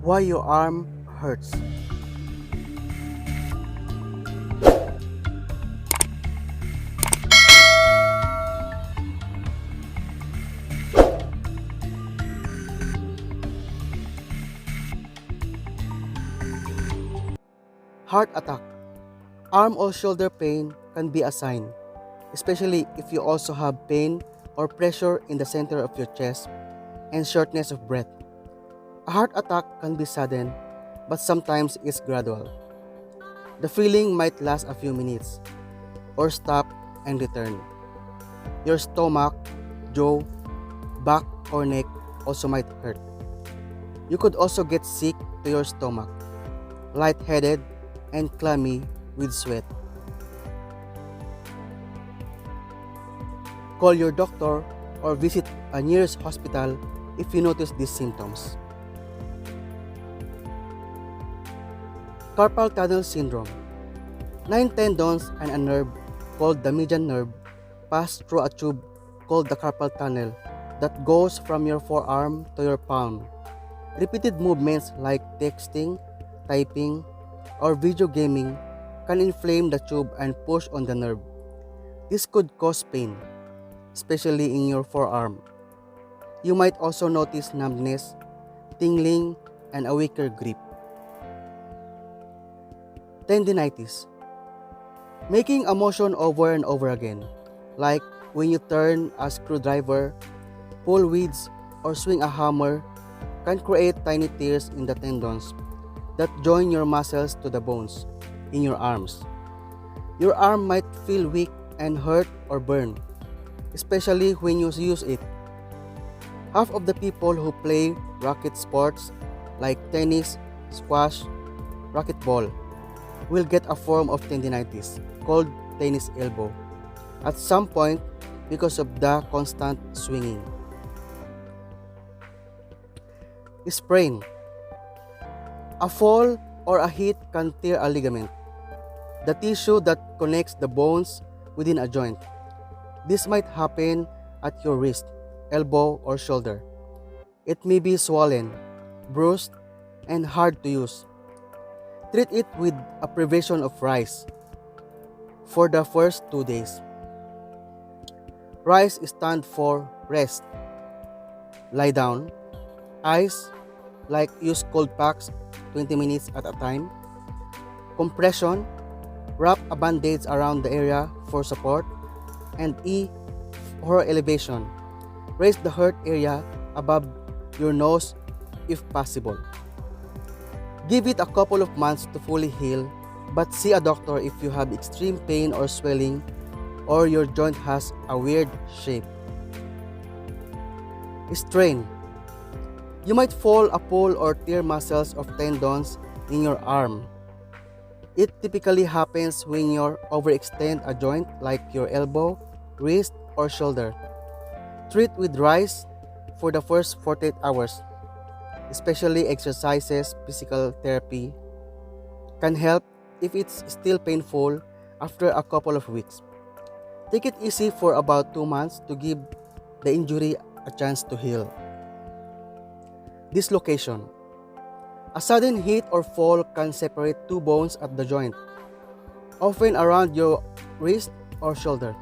Why your arm hurts. Heart attack. Arm or shoulder pain can be a sign, especially if you also have pain or pressure in the center of your chest and shortness of breath. A heart attack can be sudden, but sometimes it's gradual. The feeling might last a few minutes, or stop and return. Your stomach, jaw, back, or neck also might hurt. You could also get sick to your stomach, lightheaded, and clammy with sweat. Call your doctor or visit a nearest hospital if you notice these symptoms. Carpal tunnel syndrome. 9 tendons and a nerve called the median nerve pass through a tube called the carpal tunnel that goes from your forearm to your palm. Repeated movements like texting, typing, or video gaming can inflame the tube and push on the nerve. This could cause pain, especially in your forearm. You might also notice numbness, tingling, and a weaker grip. Tendinitis. Making a motion over and over again, like when you turn a screwdriver, pull weeds, or swing a hammer, can create tiny tears in the tendons that join your muscles to the bones in your arms. Your arm might feel weak and hurt or burn, especially when you use it. Half of the people who play racket sports like tennis, squash, racquetball will get a form of tendinitis called tennis elbow at some point because of the constant swinging. Sprain. A fall or a hit can tear a ligament, the tissue that connects the bones within a joint. This might happen at your wrist, elbow, or shoulder. It may be swollen, bruised, and hard to use. Treat it with a privation of rice for the first 2 days. Rice stands for rest, lie down, ice, like use cold packs 20 minutes at a time, compression, wrap a band-aid around the area for support, and E for elevation, raise the hurt area above your nose if possible. Give it a couple of months to fully heal, but see a doctor if you have extreme pain or swelling or your joint has a weird shape. Strain. You might fall, pull, or tear muscles of tendons in your arm. It typically happens when you overextend a joint like your elbow, wrist, or shoulder. Treat with rice for the first 48 hours. Especially exercises, physical therapy can help if it's still painful after a couple of weeks. Take it easy for about 2 months to give the injury a chance to heal. Dislocation. A sudden hit or fall can separate two bones at the joint, often around your wrist or shoulder.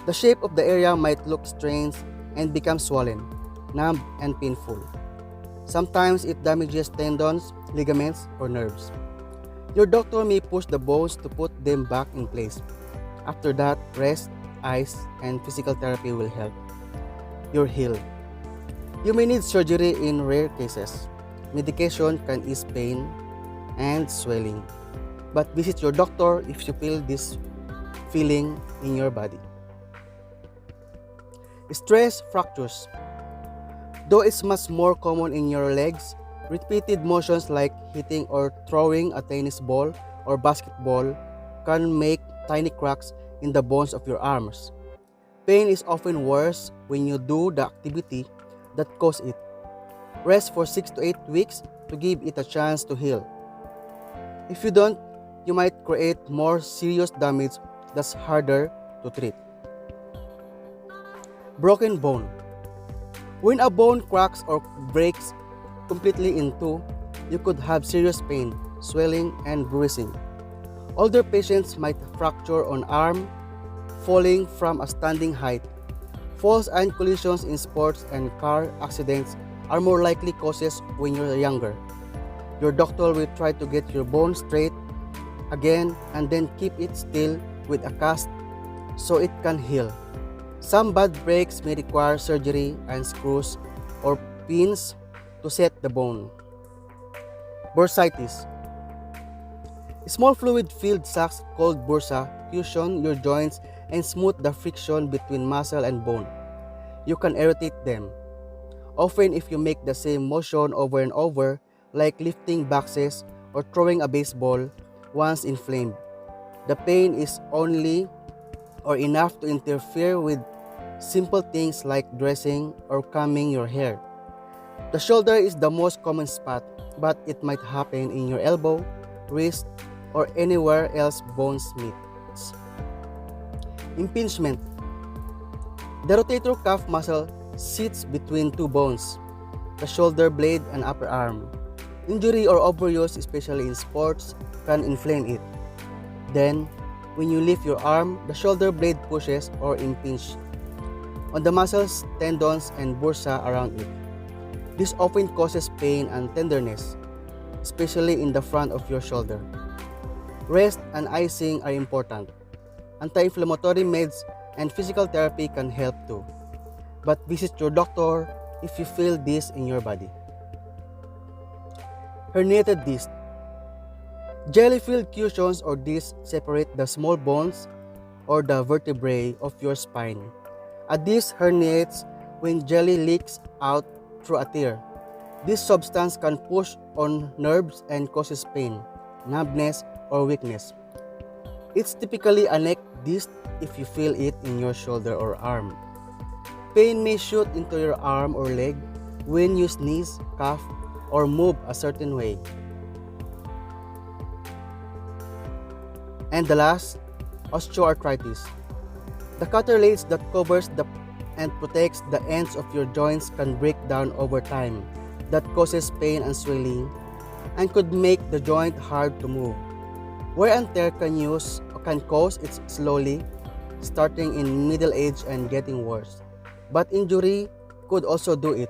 The shape of the area might look strange and become swollen, numb, and painful. Sometimes it damages tendons, ligaments, or nerves. Your doctor may push the bones to put them back in place. After that, rest, ice, and physical therapy will help you heal. You may need surgery in rare cases. Medication can ease pain and swelling, but visit your doctor if you feel this feeling in your body. Stress fractures. Though it's much more common in your legs, repeated motions like hitting or throwing a tennis ball or basketball can make tiny cracks in the bones of your arms. Pain is often worse when you do the activity that caused it. Rest for 6 to 8 weeks to give it a chance to heal. If you don't, you might create more serious damage that's harder to treat. Broken bone. When a bone cracks or breaks completely in two, you could have serious pain, swelling, and bruising. Older patients might fracture an arm, falling from a standing height. Falls and collisions in sports and car accidents are more likely causes when you're younger. Your doctor will try to get your bone straight again and then keep it still with a cast so it can heal. Some bad breaks may require surgery and screws or pins to set the bone. Bursitis. Small fluid-filled sacs called bursa cushion your joints and smooth the friction between muscle and bone. You can irritate them. Often if you make the same motion over and over, like lifting boxes or throwing a baseball, once inflamed. The pain is only or enough to interfere with simple things like dressing or combing your hair. The shoulder is the most common spot, but it might happen in your elbow, wrist, or anywhere else bones meet. Impingement. The rotator cuff muscle sits between two bones, the shoulder blade and upper arm. Injury or overuse, especially in sports, can inflame it. Then, when you lift your arm, the shoulder blade pushes or impinges on the muscles, tendons, and bursa around it. This often causes pain and tenderness, especially in the front of your shoulder. Rest and icing are important. Anti-inflammatory meds and physical therapy can help too. But visit your doctor if you feel this in your body. Herniated disc. Jelly-filled cushions or discs separate the small bones or the vertebrae of your spine. A disc herniates when jelly leaks out through a tear. This substance can push on nerves and causes pain, numbness, or weakness. It's typically a neck disc if you feel it in your shoulder or arm. Pain may shoot into your arm or leg when you sneeze, cough, or move a certain way. And the last, OsteoArthritis. The cartilage that covers and protects the ends of your joints can break down over time. That causes pain and swelling and could make the joint hard to move. Wear and tear can cause it slowly, starting in middle age and getting worse. But injury could also do it.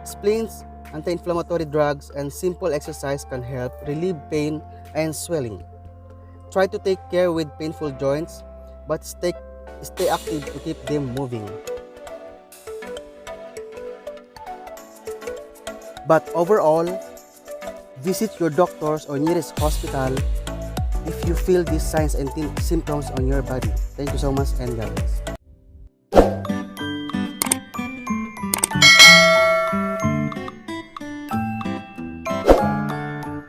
Splints, anti-inflammatory drugs, and simple exercise can help relieve pain and swelling. Try to take care with painful joints, but stay active to keep them moving. But overall, visit your doctors or nearest hospital if you feel these signs and symptoms on your body. Thank you so much and God bless.